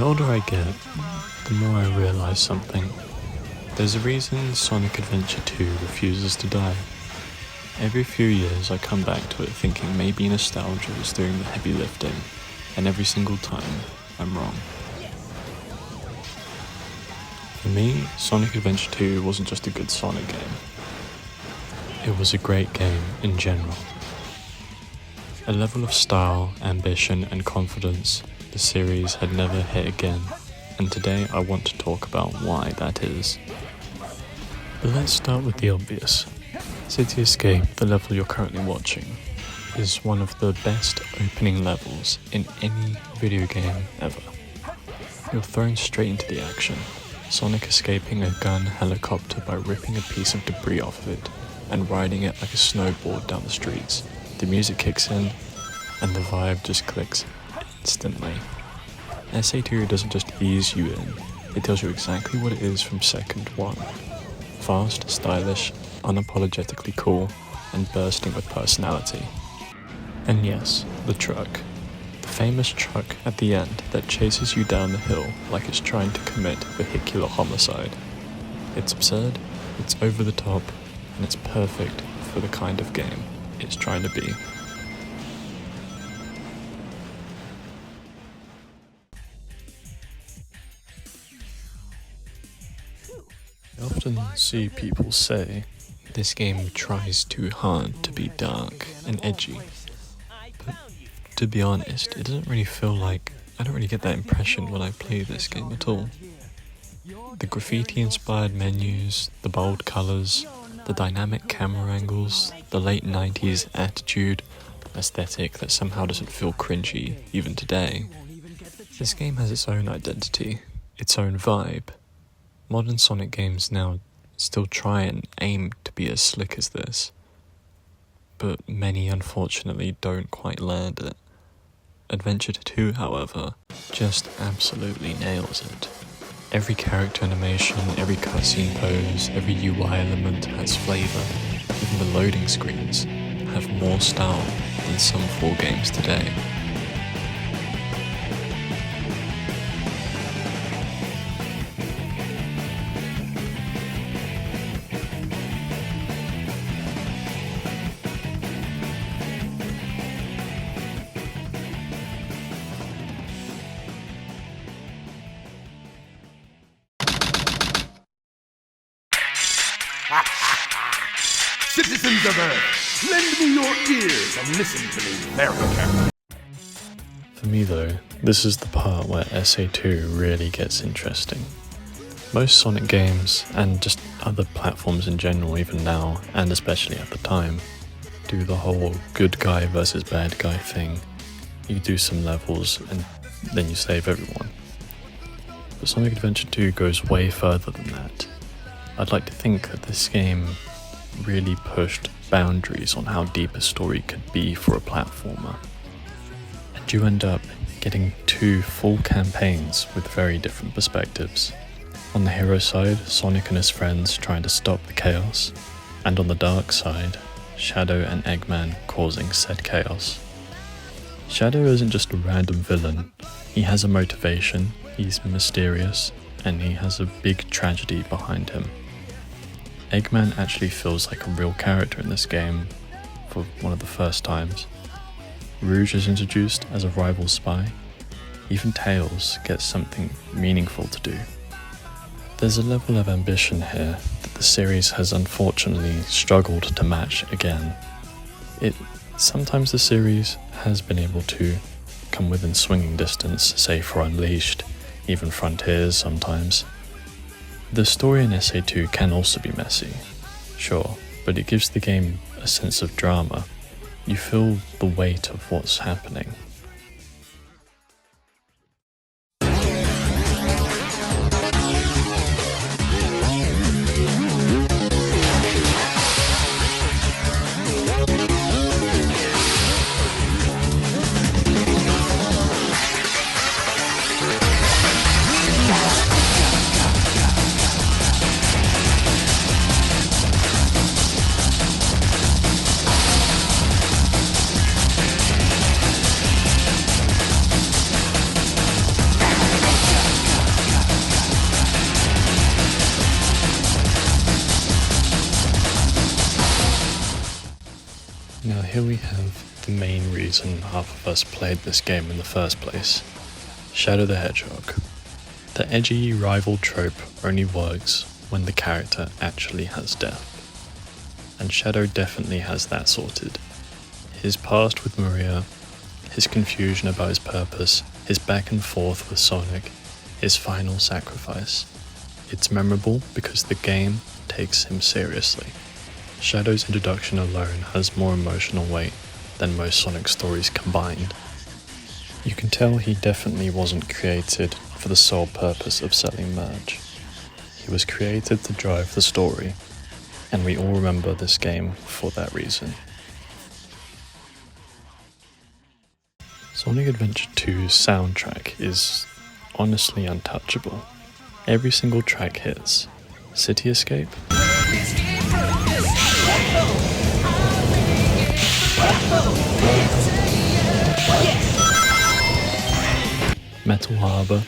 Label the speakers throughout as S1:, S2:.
S1: older I get, the more I realise something. There's a reason Sonic Adventure 2 refuses to die. Every few years I come back to it thinking maybe nostalgia is doing the heavy lifting, and every single time I'm wrong. For me, Sonic Adventure 2 wasn't just a good Sonic game. It was a great game in general. A level of style, ambition and confidence the series had never hit again, and today I want to talk about why that is. But let's start with the obvious. City Escape, the level you're currently watching, is one of the best opening levels in any video game ever. You're thrown straight into the action, Sonic escaping a gun helicopter by ripping a piece of debris off of it and riding it like a snowboard down the streets. The music kicks in, and the vibe just clicks instantly. SA2 doesn't just ease you in, it tells you exactly what it is from second one. Fast, stylish, unapologetically cool, and bursting with personality. And yes, the truck. The famous truck at the end that chases you down the hill like it's trying to commit vehicular homicide. It's absurd, it's over the top, and it's perfect for the kind of game it's trying to be. I often see people say, this game tries too hard to be dark and edgy. But to be honest, it doesn't really feel like, I don't really get that impression when I play this game at all. The graffiti-inspired menus, the bold colours, the dynamic camera angles, the late 90s attitude, aesthetic that somehow doesn't feel cringy even today. This game has its own identity, its own vibe. Modern Sonic games now still try and aim to be as slick as this, but many unfortunately don't quite land it. Adventure 2, however, just absolutely nails it. Every character animation, every cutscene pose, every UI element has flavour. Even the loading screens have more style than some full games today.
S2: Citizens of Earth, lend me your ears and listen to me very carefully.
S1: For me though, this is the part where SA2 really gets interesting. Most Sonic games, and just other platforms in general even now, and especially at the time, do the whole good guy versus bad guy thing. You do some levels and then you save everyone. But Sonic Adventure 2 goes way further than that. I'd like to think that this game really pushed boundaries on how deep a story could be for a platformer. And you end up getting two full campaigns with very different perspectives. On the hero side, Sonic and his friends trying to stop the chaos, and on the dark side, Shadow and Eggman causing said chaos. Shadow isn't just a random villain, he has a motivation, he's mysterious, and he has a big tragedy behind him. Eggman actually feels like a real character in this game for one of the first times. Rouge is introduced as a rival spy. Even Tails gets something meaningful to do. There's a level of ambition here that the series has unfortunately struggled to match again. Sometimes the series has been able to come within swinging distance, say for Unleashed, even Frontiers sometimes. The story in SA2 can also be messy, sure, but it gives the game a sense of drama. You feel the weight of what's happening. here we have the main reason half of us played this game in the first place. Shadow the Hedgehog. The edgy rival trope only works when the character actually has depth. And Shadow definitely has that sorted. His past with Maria, his confusion about his purpose, his back and forth with Sonic, his final sacrifice. It's memorable because the game takes him seriously. Shadow's introduction alone has more emotional weight than most Sonic stories combined. You can tell he definitely wasn't created for the sole purpose of selling merch. He was created to drive the story, and we all remember this game for that reason. Sonic Adventure 2's soundtrack is honestly untouchable. Every single track hits. City Escape, Metal Harbor,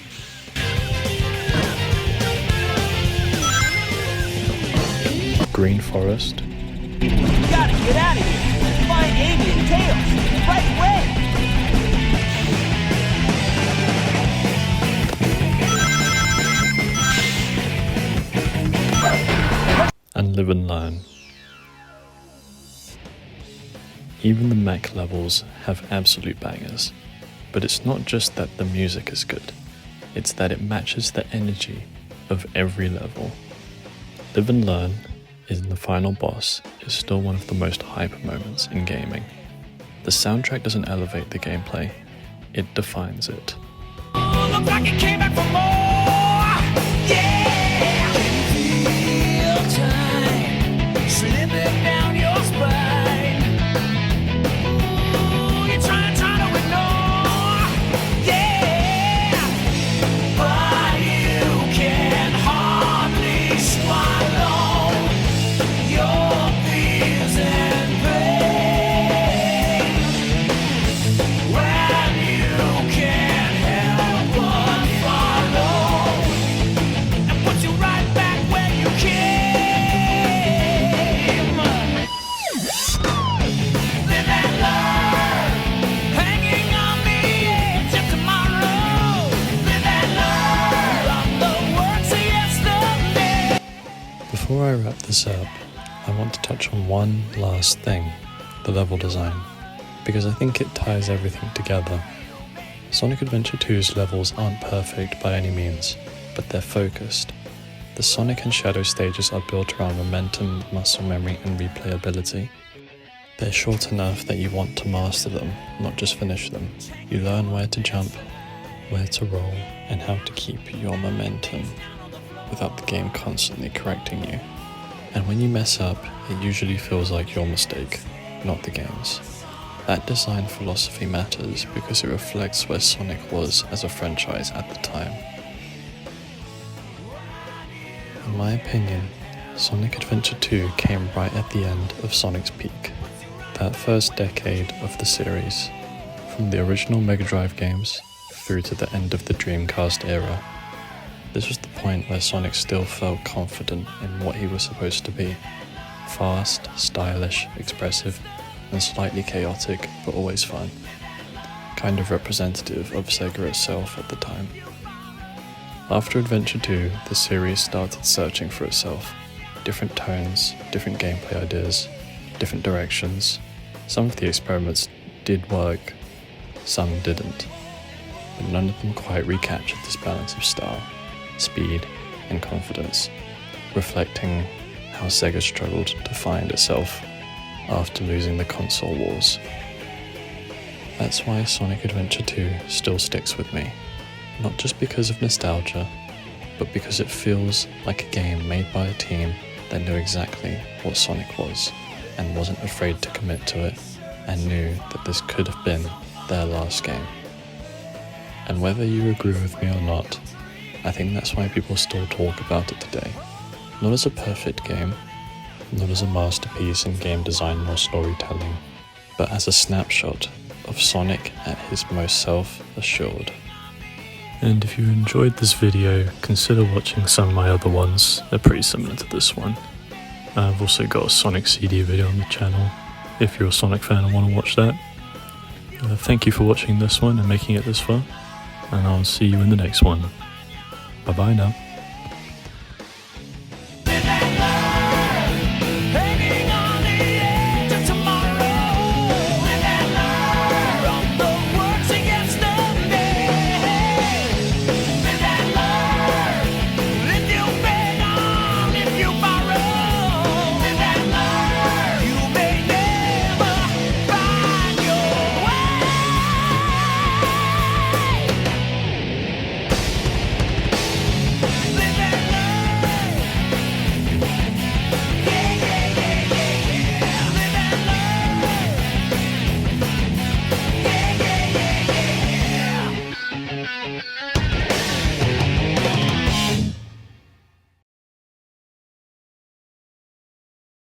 S1: Green Forest,
S3: You gotta get out of here! Find Amy and Tails! Right away!
S1: and Live and Learn. Even the mech levels have absolute bangers, but it's not just that the music is good, it's that it matches the energy of every level. Live and Learn in the final boss is still one of the most hype moments in gaming. The soundtrack doesn't elevate the gameplay, it defines it.
S3: Looks like it came back for more! Yeah! Feel time slipping down your spine. Ooh, you're trying to ignore. Yeah! But you can hardly swallow your fears and pain when you can't help but follow and put you right back where you came. Live and learn, hanging on the edge of tomorrow. Live and learn from the words of yesterday.
S1: Before I wrap this up, I want to touch on one last thing, the level design, because I think it ties everything together. Sonic Adventure 2's levels aren't perfect by any means, but they're focused. The Sonic and Shadow stages are built around momentum, muscle memory, and replayability. They're short enough that you want to master them, not just finish them. You learn where to jump, where to roll, and how to keep your momentum without the game constantly correcting you. And when you mess up, it usually feels like your mistake, not the game's. That design philosophy matters because it reflects where Sonic was as a franchise at the time. In my opinion, Sonic Adventure 2 came right at the end of Sonic's peak. That first decade of the series, from the original Mega Drive games through to the end of the Dreamcast era. This was the point where Sonic still felt confident in what he was supposed to be. Fast, stylish, expressive, and slightly chaotic, but always fun. Kind of representative of Sega itself at the time. After Adventure 2, the series started searching for itself. Different tones, different gameplay ideas, different directions. Some of the experiments did work, some didn't. But none of them quite recaptured this balance of style, speed, and confidence, reflecting how Sega struggled to find itself after losing the console wars. That's why Sonic Adventure 2 still sticks with me, not just because of nostalgia, but because it feels like a game made by a team that knew exactly what Sonic was and wasn't afraid to commit to it and knew that this could have been their last game. And whether you agree with me or not, I think that's why people still talk about it today. Not as a perfect game, not as a masterpiece in game design or storytelling, but as a snapshot of Sonic at his most self-assured. And if you enjoyed this video, consider watching some of my other ones. They're pretty similar to this one. I've also got a Sonic CD video on the channel. if you're a Sonic fan and want to watch that. Thank you for watching this one and making it this far, and I'll see you in the next one. Bye bye now.